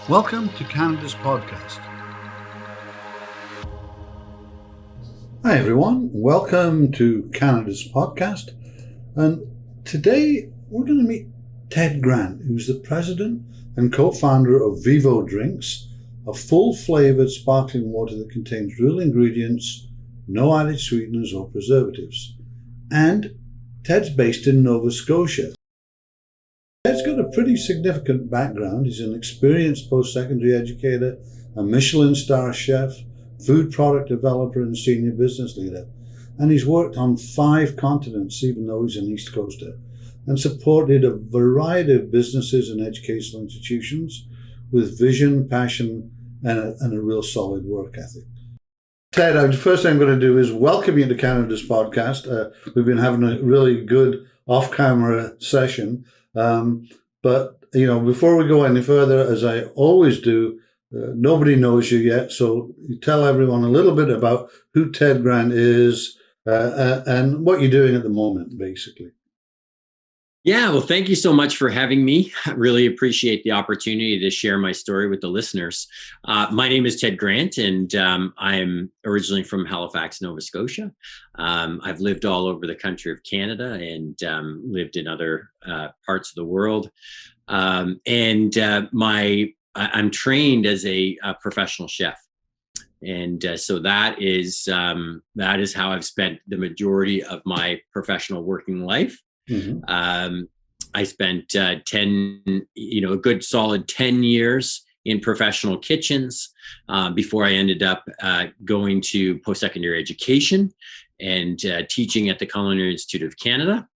Welcome to Canada's podcast. Hi everyone, welcome to Canada's podcast. And today we're going to meet Ted Grant, who's the president and co-founder of Vivo Drinks, a full-flavoured sparkling water that contains real ingredients, no added sweeteners or preservatives. And Ted's based in Nova Scotia. Ted's got a pretty significant background. He's an experienced post-secondary educator, a Michelin star chef, food product developer and senior business leader. And he's worked on 5 continents, even though he's an East Coaster, and supported a variety of businesses and educational institutions with vision, passion, and a real solid work ethic. Ted, the first thing I'm going to do is welcome you to Canada's podcast. We've been having a really good off-camera session. But, before we go any further, as I always do, nobody knows you yet. So you tell everyone a little bit about who Ted Grant is and what you're doing at the moment, basically. Yeah, well, thank you so much for having me. I really appreciate the opportunity to share my story with the listeners. My name is Ted Grant, and I'm originally from Halifax, Nova Scotia. I've lived all over the country of Canada and lived in other parts of the world. I'm trained as a professional chef. And so that is how I've spent the majority of my professional working life. Mm-hmm. I spent a good solid 10 years in professional kitchens before I ended up going to post-secondary education and teaching at the Culinary Institute of Canada.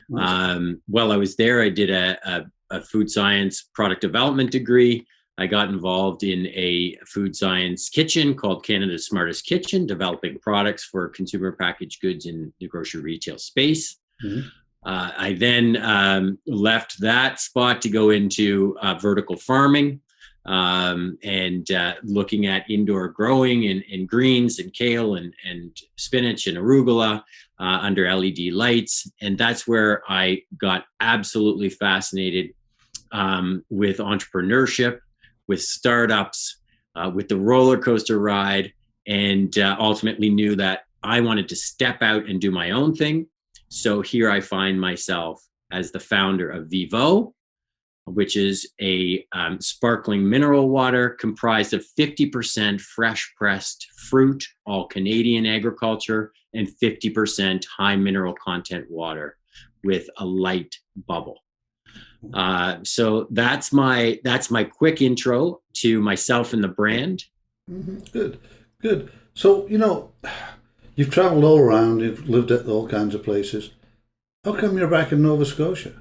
Nice. While I was there, I did a food science product development degree. I got involved in a food science kitchen called Canada's Smartest Kitchen, developing products for consumer packaged goods in the grocery retail space. Mm-hmm. I then left that spot to go into vertical farming and looking at indoor growing in greens and kale and spinach and arugula under LED lights. And that's where I got absolutely fascinated with entrepreneurship, with startups, with the roller coaster ride, and ultimately knew that I wanted to step out and do my own thing. So here I find myself as the founder of Vivo, which is a sparkling mineral water comprised of 50% fresh pressed fruit, all Canadian agriculture, and 50% high mineral content water with a light bubble. So that's my quick intro to myself and the brand. Mm-hmm. Good. So, you've traveled all around, you've lived at all kinds of places. How come you're back in Nova Scotia?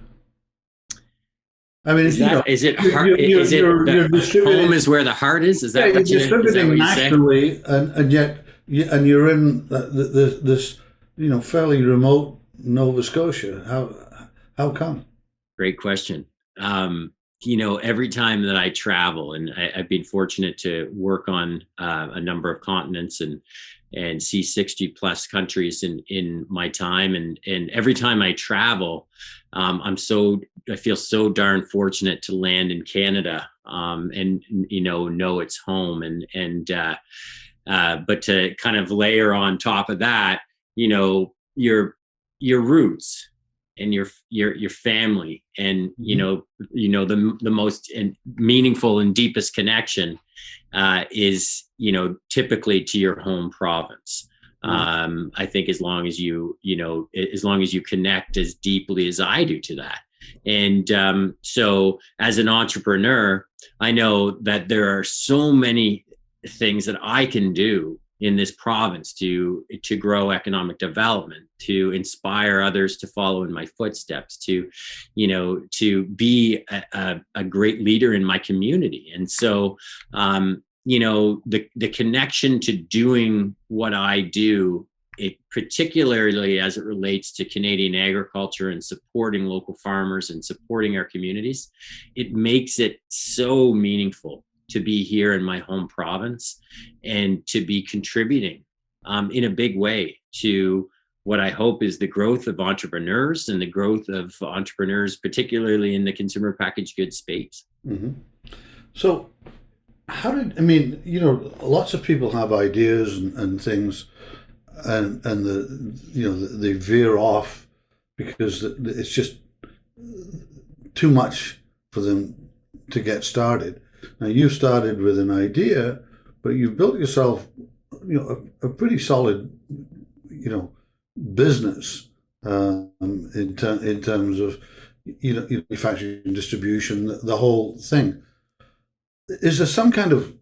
I mean, is it home is where the heart is? Is that what you're distributing nationally, and yet you're in this fairly remote Nova Scotia. How come? Great question. Every time that I travel, and I've been fortunate to work on a number of continents and see 60 plus countries in my time. And every time I travel, I feel so darn fortunate to land in Canada and know it's home. But to kind of layer on top of that, your roots and your family and the most meaningful and deepest connection is typically to your home province. I think as long as you connect as deeply as I do to that. And so as an entrepreneur, I know that there are so many things that I can do in this province to grow economic development, to inspire others to follow in my footsteps, to be a great leader in my community. And so, the connection to doing what I do, particularly as it relates to Canadian agriculture and supporting local farmers and supporting our communities, it makes it so meaningful to be here in my home province and to be contributing in a big way to what I hope is the growth of entrepreneurs and the growth of entrepreneurs, particularly in the consumer packaged goods space. Mm-hmm. So how did, I mean, lots of people have ideas and things, and they veer off because it's just too much for them to get started. Now, you started with an idea, but you've built yourself, a pretty solid, business in terms of, manufacturing, distribution, the whole thing. Is there some kind of,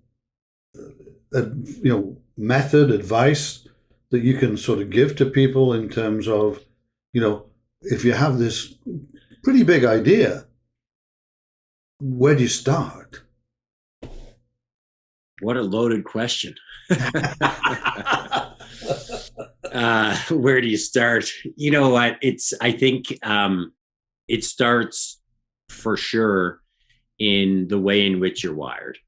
method, advice that you can sort of give to people in terms of, if you have this pretty big idea, where do you start? What a loaded question. Where do you start? You know what? I think it starts for sure in the way in which you're wired,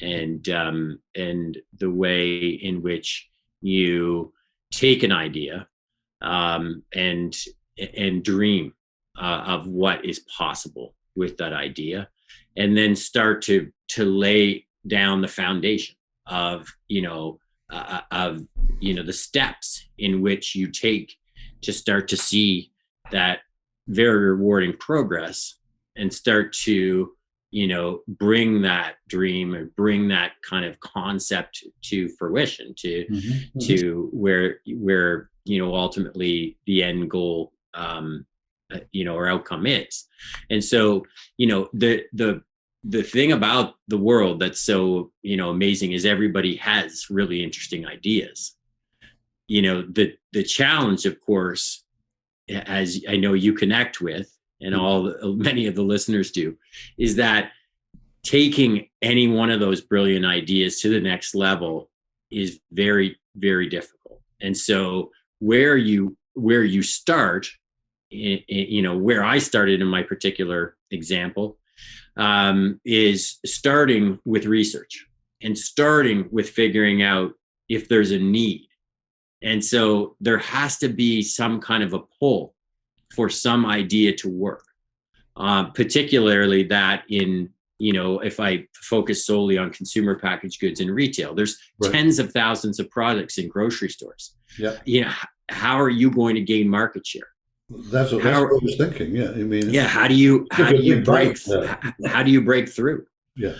and the way in which you take an idea and dream of what is possible with that idea, and then start to lay down the foundation of the steps in which you take to start to see that very rewarding progress, and start to bring that dream and bring that kind of concept to fruition, to where ultimately the end goal or outcome is. And so the thing about the world that's so amazing is everybody has really interesting ideas. The challenge, of course, as I know you connect with, and many of the listeners do, is that taking any one of those brilliant ideas to the next level is very, very difficult. And so where you start, where I started in my particular example, is starting with research and starting with figuring out if there's a need. And so there has to be some kind of a pull for some idea to work, particularly that in, if I focus solely on consumer packaged goods and retail, there's tens of thousands of products in grocery stores. Yeah. How are you going to gain market share? That's what I was thinking. Yeah, I mean, how do you break through? Yeah.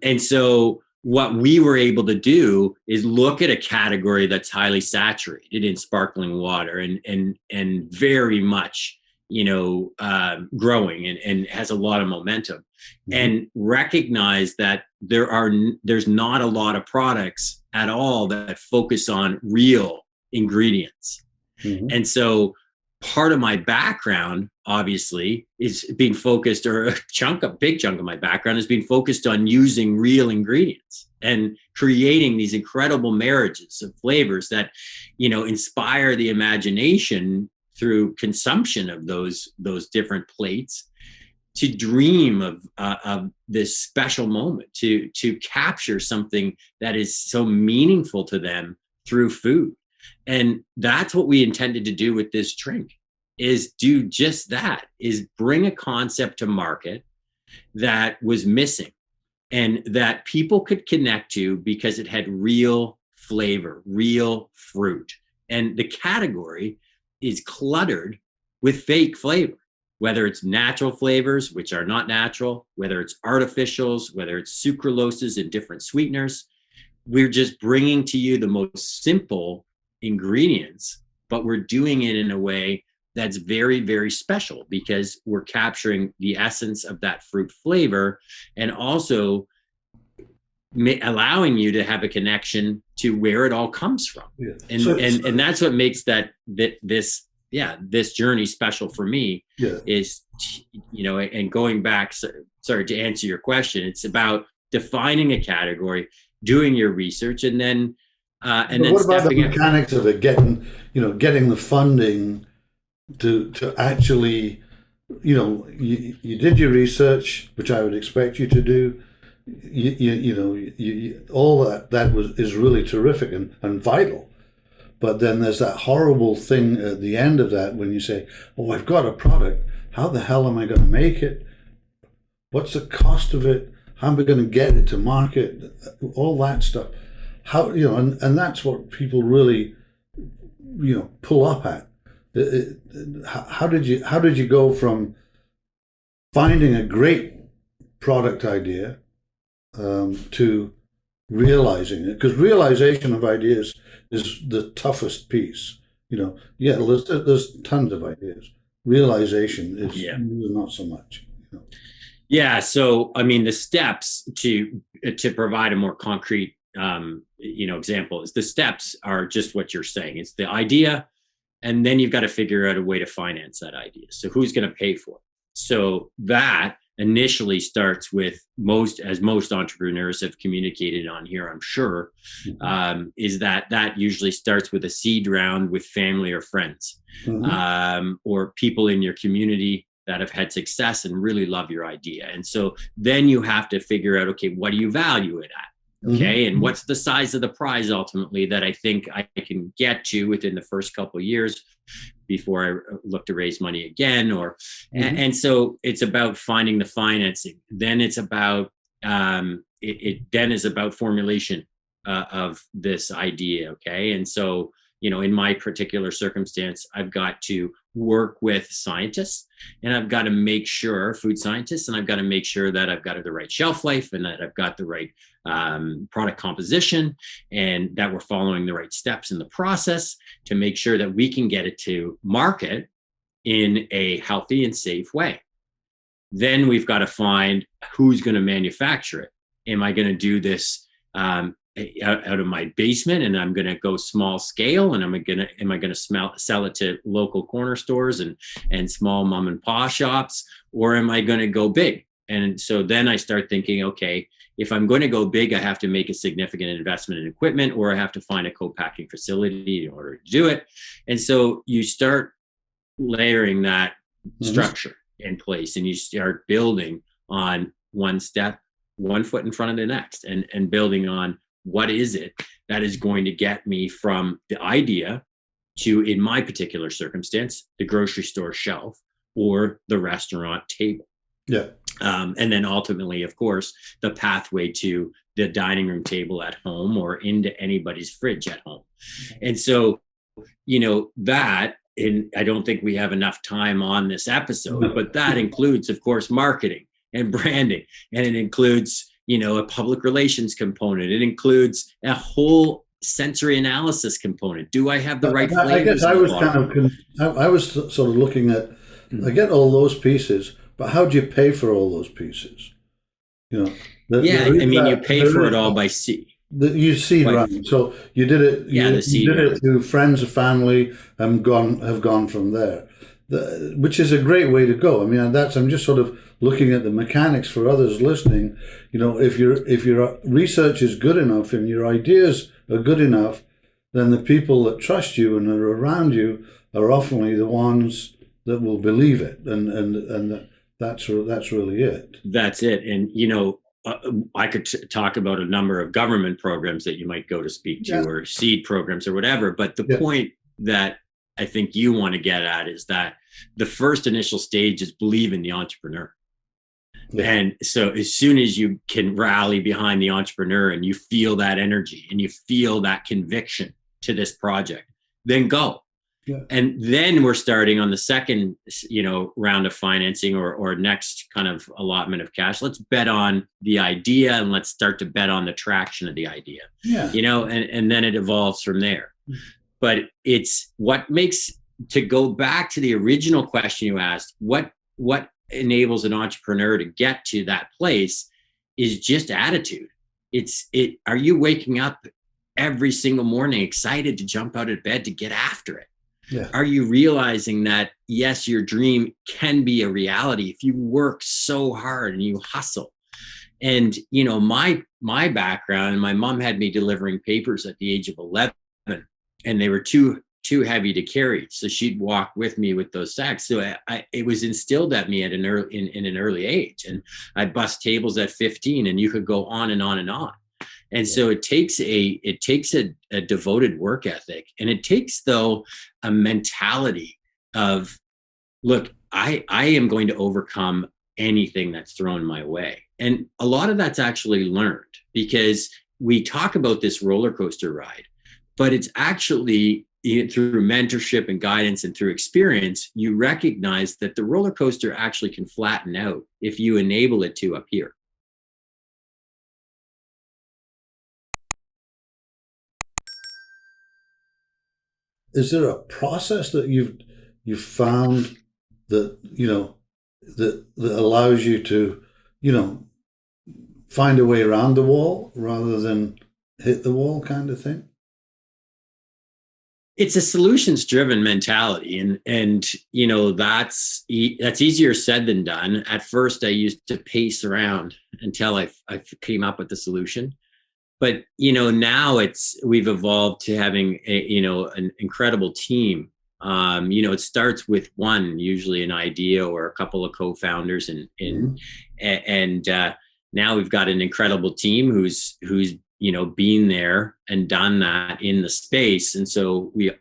And so what we were able to do is look at a category that's highly saturated in sparkling water and very much growing and has a lot of momentum, and recognize that there's not a lot of products at all that focus on real ingredients. And so part of my background, obviously, is being focused, or a big chunk of my background is being focused on using real ingredients and creating these incredible marriages of flavors that, inspire the imagination through consumption of those different plates, to dream of this special moment, to capture something that is so meaningful to them through food. And that's what we intended to do with this drink, is do just that, is bring a concept to market that was missing and that people could connect to because it had real flavor, real fruit. And the category is cluttered with fake flavor, whether it's natural flavors, which are not natural, whether it's artificials, whether it's sucraloses and different sweeteners. We're just bringing to you the most simple ingredients, but we're doing it in a way that's very, very special, because we're capturing the essence of that fruit flavor and also allowing you to have a connection to where it all comes from. Yeah. And that's what makes this journey special for me. Is, and going back, sorry, to answer your question, it's about defining a category, doing your research, and then what about the mechanics of it, getting the funding to actually, you did your research, which I would expect you to do. All that is really terrific and vital. But then there's that horrible thing at the end of that when you say, "Oh, I've got a product. How the hell am I going to make it? What's the cost of it? how am I going to get it to market, all that stuff. How, and that's what people really, pull up at. How did you go from finding a great product idea to realizing it? Because realization of ideas is the toughest piece. There's tons of ideas. Realization is not so much. Yeah. So, I mean, the steps to provide a more concrete, example is the steps are just what you're saying. It's the idea, and then you've got to figure out a way to finance that idea. So who's going to pay for it? So that initially starts with most entrepreneurs have communicated on here, I'm sure, is that usually starts with a seed round with family or friends, or people in your community that have had success and really love your idea. And so then you have to figure out, okay, what do you value it at? Okay. And what's the size of the prize ultimately that I think I can get to within the first couple of years before I look to raise money again, and so it's about finding the financing. Then it's about, it then is about formulation of this idea. Okay. And so, in my particular circumstance, I've got to work with scientists, and I've got to make sure, food scientists, and I've got to make sure that I've got the right shelf life, and that I've got the right product composition, and that we're following the right steps in the process to make sure that we can get it to market in a healthy and safe way. Then we've got to find who's going to manufacture it. Am I going to do this out of my basement, and I'm going to go small scale, and am I going to sell it to local corner stores and small mom and pop shops, or am I going to go big? And so then I start thinking, okay, if I'm going to go big, I have to make a significant investment in equipment, or I have to find a co-packing facility in order to do it. And so you start layering that structure in place, and you start building on one step, one foot in front of the next, and building on what is it that is going to get me from the idea to, in my particular circumstance, the grocery store shelf or the restaurant table. Yeah. And then ultimately, of course, the pathway to the dining room table at home or into anybody's fridge at home. And so, that, and I don't think we have enough time on this episode, but that includes, of course, marketing and branding, and it includes a public relations component. It includes a whole sensory analysis component. Do I have the right flavors? I guess I was sort of looking at, I get all those pieces, but how do you pay for all those pieces? You pay for it all by seed. You seed round. So you did it. You did it to friends or family, and have gone from there, which is a great way to go. I mean, I'm just sort of looking at the mechanics for others listening. If your research is good enough and your ideas are good enough, then the people that trust you and are around you are often the ones that will believe it, and that's really it. That's it. And I could talk about a number of government programs that you might go to speak to, or seed programs or whatever. But the point that I think you want to get at is that the first initial stage is believe in the entrepreneur. Yeah. And so as soon as you can rally behind the entrepreneur and you feel that energy and you feel that conviction to this project, then go. Yeah. And then we're starting on the second, round of financing or next kind of allotment of cash. Let's bet on the idea, and let's start to bet on the traction of the idea. Yeah. And then it evolves from there. But it's what makes, to go back to the original question you asked, what enables an entrepreneur to get to that place is just attitude. Are you waking up every single morning excited to jump out of bed to get after it? Yeah. Are you realizing that, yes, your dream can be a reality if you work so hard and you hustle? And, my background, and my mom had me delivering papers at the age of 11, and they were too heavy to carry. So she'd walk with me with those sacks. So it was instilled at me at an early age. And I bust tables at 15, and you could go on and on and on. And so it takes a devoted work ethic, and it takes, though, a mentality of, look, I am going to overcome anything that's thrown my way. And a lot of that's actually learned, because we talk about this roller coaster ride, but it's actually through mentorship and guidance and through experience, you recognize that the roller coaster actually can flatten out if you enable it to up here. Is there a process that you've found that that allows you to find a way around the wall rather than hit the wall, kind of thing? It's a solutions driven mentality, and that's easier said than done. At first I used to pace around until I came up with the solution, but now we've evolved to having an incredible team. It starts with usually an idea or a couple of co-founders, and now we've got an incredible team who's been there and done that in the space. And so we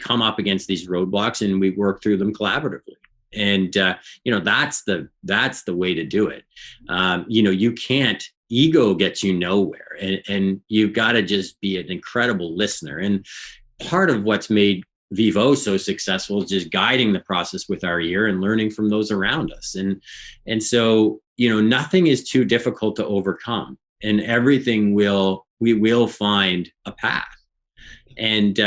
come up against these roadblocks and we work through them collaboratively. And that's the way to do it. You can't, ego gets you nowhere, and you've got to just be an incredible listener. And part of what's made Vivo so successful is just guiding the process with our ear and learning from those around us. And so, nothing is too difficult to overcome, and everything we will find a path. And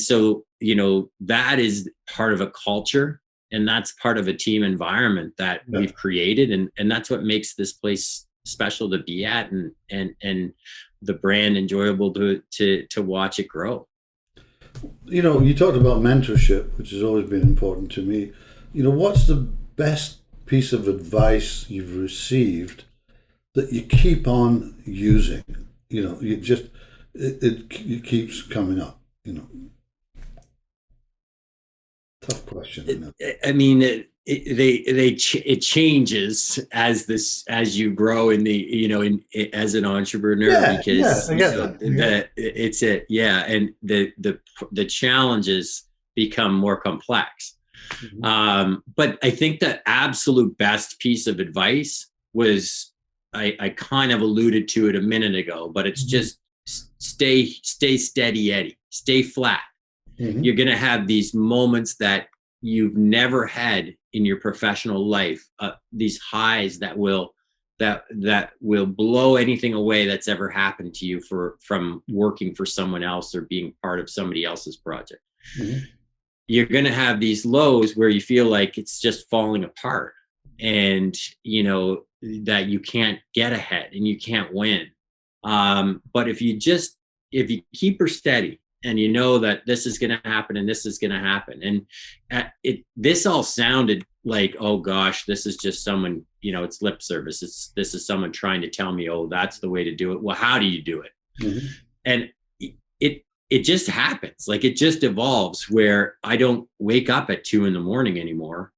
so, that is part of a culture, and that's part of a team environment that we've created. And that's what makes this place special to be at, and the brand enjoyable to watch it grow. You talked about mentorship, which has always been important to me. What's the best piece of advice you've received that you keep on using? It keeps coming up. Tough question. I mean, it changes as you grow as an entrepreneur, because it's and the challenges become more complex. Mm-hmm. But I think the absolute best piece of advice was, I kind of alluded to it a minute ago, but it's just stay steady, Eddie, stay flat. Mm-hmm. You're going to have these moments that you've never had in your professional life, these highs that will blow anything away that's ever happened to you from working for someone else or being part of somebody else's project. Mm-hmm. You're going to have these lows where you feel like it's just falling apart, and that you can't get ahead and you can't win. But if you keep her steady, and that this is going to happen and this is going to happen. And this all sounded like, oh gosh, this is just someone, it's lip service. This is someone trying to tell me, oh, that's the way to do it. Well, how do you do it? Mm-hmm. And it just happens. Like, it just evolves, where I don't wake up at 2 a.m. anymore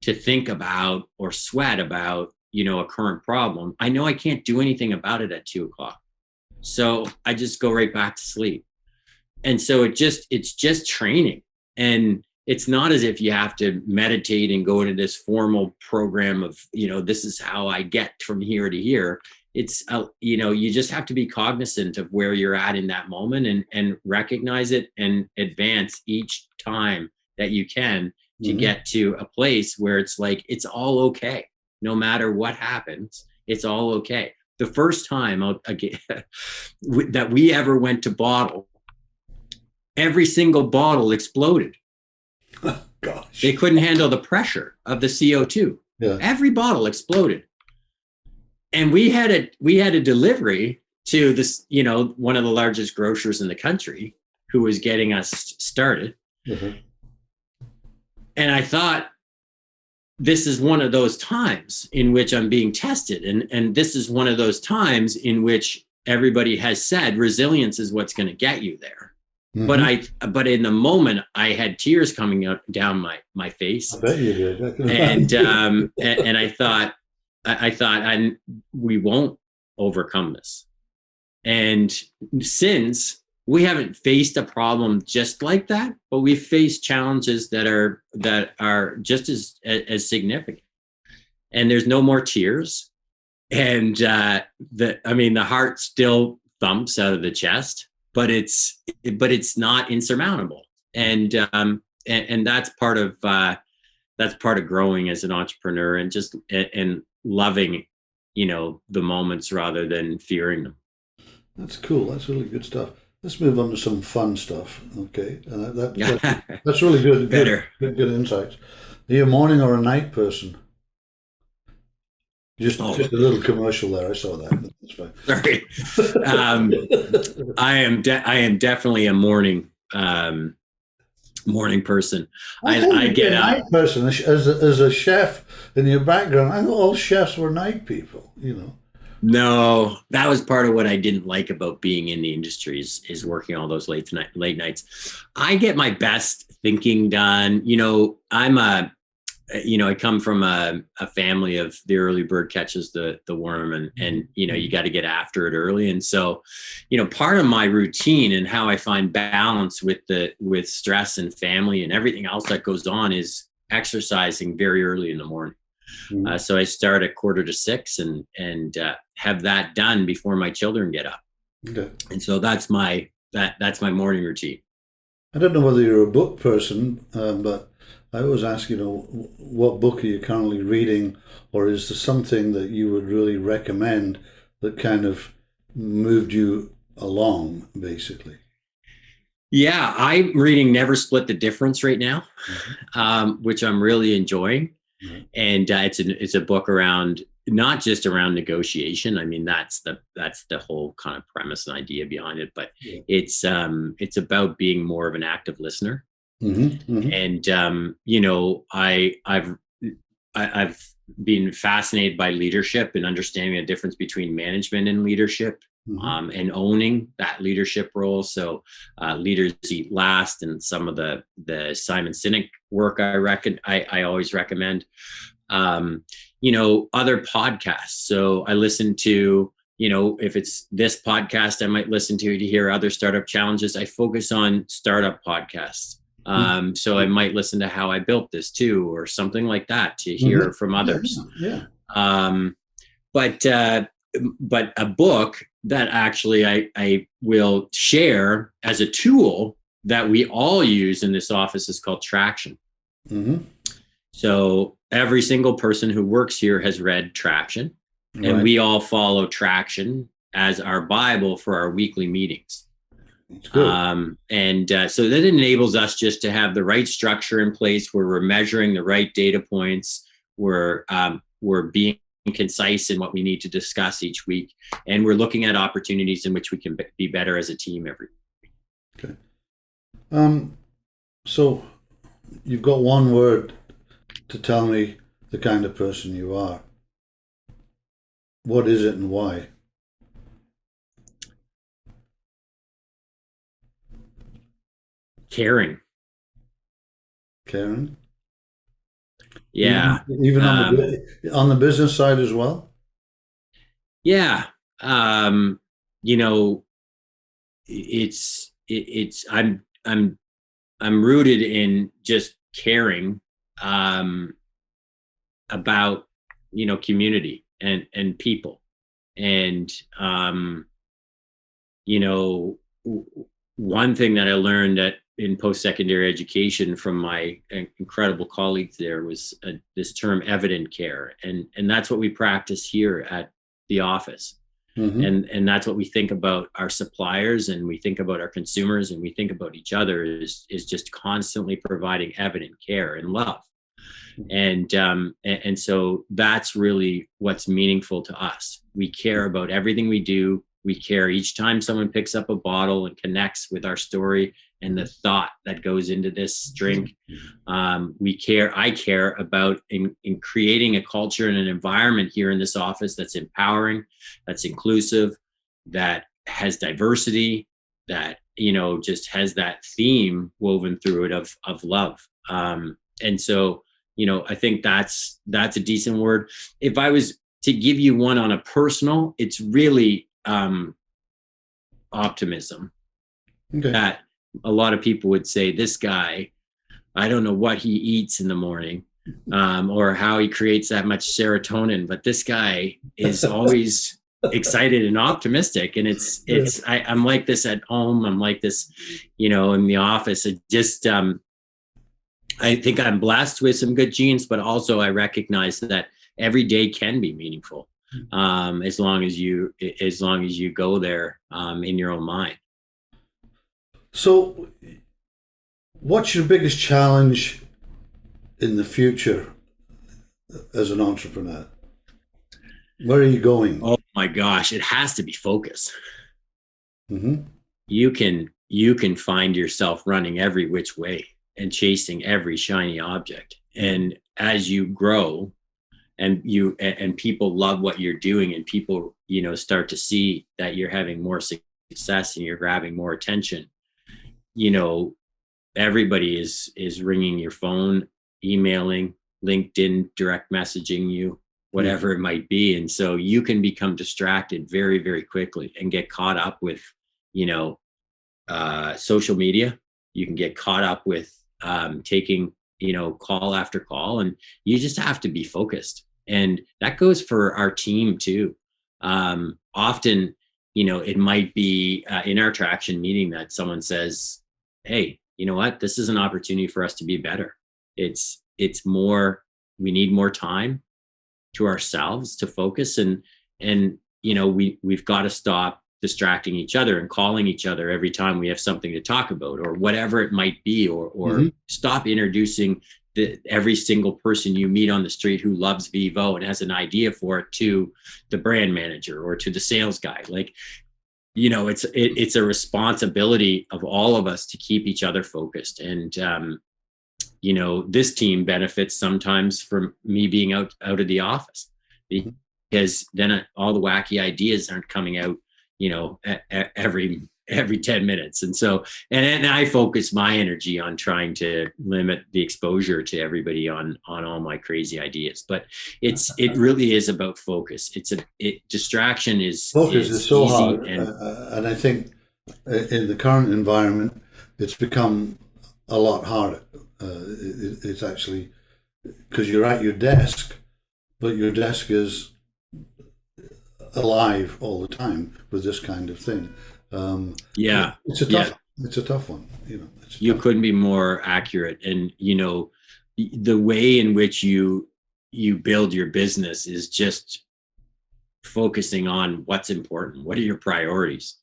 to think about or sweat about, a current problem. I know I can't do anything about it at 2:00. So I just go right back to sleep. And so it's just training. And it's not as if you have to meditate and go into this formal program of, this is how I get from here to here. It's, you just have to be cognizant of where you're at in that moment, and recognize it and advance each time that you can to get to a place where it's like, it's all okay. No matter what happens, it's all okay. The first time that we ever went to bottle, every single bottle exploded. Oh, gosh. They couldn't handle the pressure of the CO2. Yeah. Every bottle exploded. And we had a delivery to this, one of the largest grocers in the country, who was getting us started. Mm-hmm. And I thought, this is one of those times in which I'm being tested. And this is one of those times in which everybody has said resilience is what's going to get you there. Mm-hmm. But in the moment, I had tears coming down my face. I bet you did. And I thought, we won't overcome this. And since, we haven't faced a problem just like that, but we've faced challenges that are just as significant. and there's no more tears. And the heart still thumps out of the chest, but it's not insurmountable. And that's part of growing as an entrepreneur, and just and loving, the moments rather than fearing them. That's cool. That's really good stuff. Let's move on to some fun stuff. Okay, and that's really good. Better. Good insights. Are you a morning or a night person? Just a little commercial there. I saw that. That's fine. Sorry. I am definitely a morning person. I get a night person as a chef in your background. I thought all chefs were night people. No, that was part of what I didn't like about being in the industry is working all those late nights. I get my best thinking done. I come from a family of the early bird catches the worm, and you got to get after it early. And so, part of my routine and how I find balance with stress and family and everything else that goes on is exercising very early in the morning. Mm-hmm. So I start at 5:45 and have that done before my children get up. Okay. And so that's my morning routine. I don't know whether you're a book person, but I always ask, what book are you currently reading, or is there something that you would really recommend that kind of moved you along, basically? Yeah, I'm reading Never Split the Difference right now, mm-hmm. Which I'm really enjoying. Mm-hmm. And it's a book around, not just around negotiation. I mean, that's the whole kind of premise and idea behind it, but yeah. It's about being more of an active listener. Mm-hmm. Mm-hmm. And I've been fascinated by leadership and understanding the difference between management and leadership, mm-hmm. And owning that leadership role. So Leaders Eat Last, and some of the Simon Sinek work I always recommend. Other podcasts. So I listen to, if it's this podcast, I might listen to hear other startup challenges. I focus on startup podcasts. So I might listen to How I Built This too, or something like that, to hear mm-hmm. from others. Yeah. But a book that actually I will share as a tool that we all use in this office is called Traction. Mm-hmm. So every single person who works here has read Traction, and we all follow Traction as our Bible for our weekly meetings. So that enables us just to have the right structure in place, where we're measuring the right data points, we're being concise in what we need to discuss each week, and we're looking at opportunities in which we can be better as a team every week. Okay. So you've got one word to tell me the kind of person you are. What is it and why? Caring. Yeah. Even on the business side as well? Yeah. I'm rooted in just caring about, community and people. And, one thing that I learned in post-secondary education from my incredible colleagues there was this term evident care. And that's what we practice here at the office. Mm-hmm. And that's what we think about our suppliers, and we think about our consumers, and we think about each other is just constantly providing evident care and love. And so that's really what's meaningful to us. We care about everything we do. We care each time someone picks up a bottle and connects with our story and the thought that goes into this drink. I care about in creating a culture and an environment here in this office that's empowering, that's inclusive, that has diversity, that, just has that theme woven through it of love. And so, I think that's a decent word. If I was to give you one on a personal, it's really optimism. Okay. That a lot of people would say, this guy, I don't know what he eats in the morning, or how he creates that much serotonin. But this guy is always excited and optimistic. And I'm like this at home. I'm like this, in the office. It just, I think I'm blessed with some good genes, but also I recognize that every day can be meaningful, as long as you go there, in your own mind. So, what's your biggest challenge in the future as an entrepreneur? Where are you going? Oh my gosh, it has to be focus. Mm-hmm. You can find yourself running every which way and chasing every shiny object. And as you grow and people love what you're doing, and people, start to see that you're having more success and you're grabbing more attention, everybody is ringing your phone, emailing, LinkedIn, direct messaging you, whatever it might be. And so you can become distracted very, very quickly and get caught up with, social media. You can get caught up with taking, call after call, and you just have to be focused. And that goes for our team too. Often, it might be in our traction meeting that someone says, hey, you know what, this is an opportunity for us to be better. It's more, we need more time to ourselves to focus, and we've got to stop distracting each other and calling each other every time we have something to talk about, or whatever it might be, or stop introducing every single person you meet on the street who loves Vivo and has an idea for it to the brand manager or to the sales guy. Like, it's a responsibility of all of us to keep each other focused. And this team benefits sometimes from me being out of the office, because then all the wacky ideas aren't coming out, every 10 minutes. And so, and I focus my energy on trying to limit the exposure to everybody on all my crazy ideas. But it really is about focus. Distraction is so easy, hard. And I think in the current environment, it's become a lot harder. It's actually because you're at your desk, but your desk is alive all the time with this kind of thing. It's a tough one. You couldn't be more accurate. And the way in which you build your business is just focusing on what's important. What are your priorities?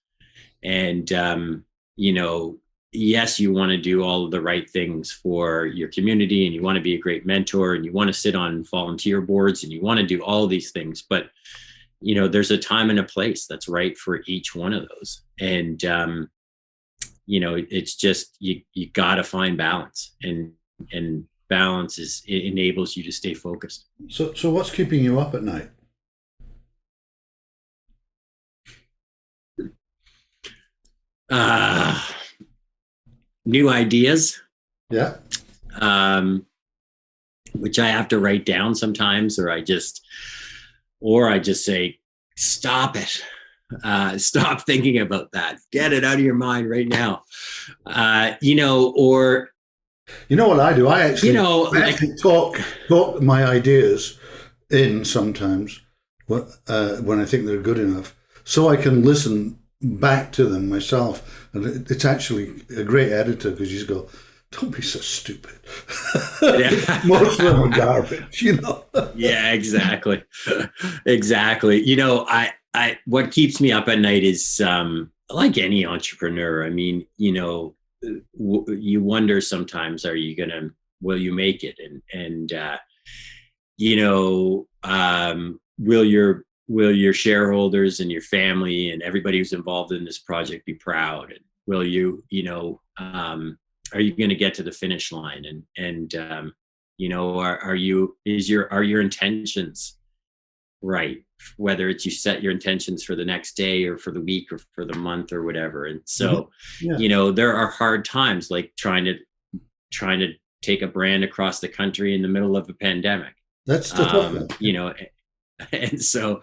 And yes, you want to do all of the right things for your community, and you want to be a great mentor, and you want to sit on volunteer boards, and you want to do all these things. But, there's a time and a place that's right for each one of those. And, it's just, you got to find balance, and balance it enables you to stay focused. So what's keeping you up at night? New ideas. Yeah. Which I have to write down sometimes, or I just say, stop it. Stop thinking about that. Get it out of your mind right now. Or you know what I do? I actually, talk my ideas in sometimes when I think they're good enough, so I can listen back to them myself. And it's actually a great editor, because you just go, don't be so stupid. Yeah. Most of them are garbage, Yeah, exactly. Exactly. I what keeps me up at night is like any entrepreneur. I mean, you wonder sometimes, will you make it? And will your shareholders and your family and everybody who's involved in this project be proud? And will you, are you going to get to the finish line? And are your intentions right? Whether it's you set your intentions for the next day or for the week or for the month or whatever. And so, there are hard times, like trying to take a brand across the country in the middle of a pandemic. That's the tough one. And so,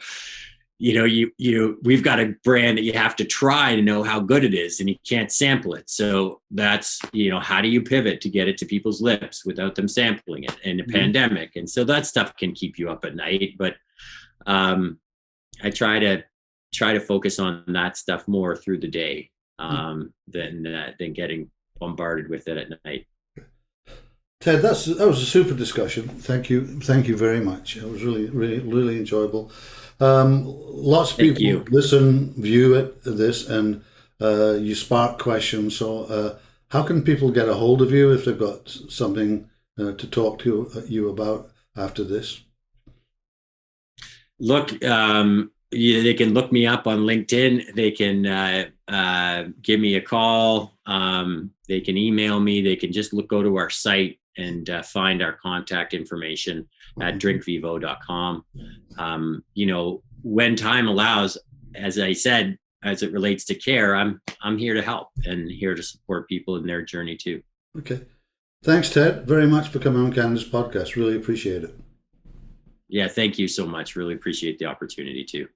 we've got a brand that you have to try to know how good it is, and you can't sample it. So that's, how do you pivot to get it to people's lips without them sampling it in a pandemic? And so that stuff can keep you up at night. But I try to focus on that stuff more through the day than getting bombarded with it at night. Ted, that was a super discussion. Thank you very much. It was really, really, really enjoyable. Lots of people listen, view this, and you spark questions. So, how can people get a hold of you if they've got something to talk to you about after this? Look, they can look me up on LinkedIn. They can give me a call. They can email me. They can just go to our site and find our contact information at drinkvivo.com. When time allows, as I said, as it relates to care, I'm here to help and here to support people in their journey too. Okay. Thanks, Ted, very much for coming on Canada's podcast. Really appreciate it. Yeah, thank you so much. Really appreciate the opportunity too.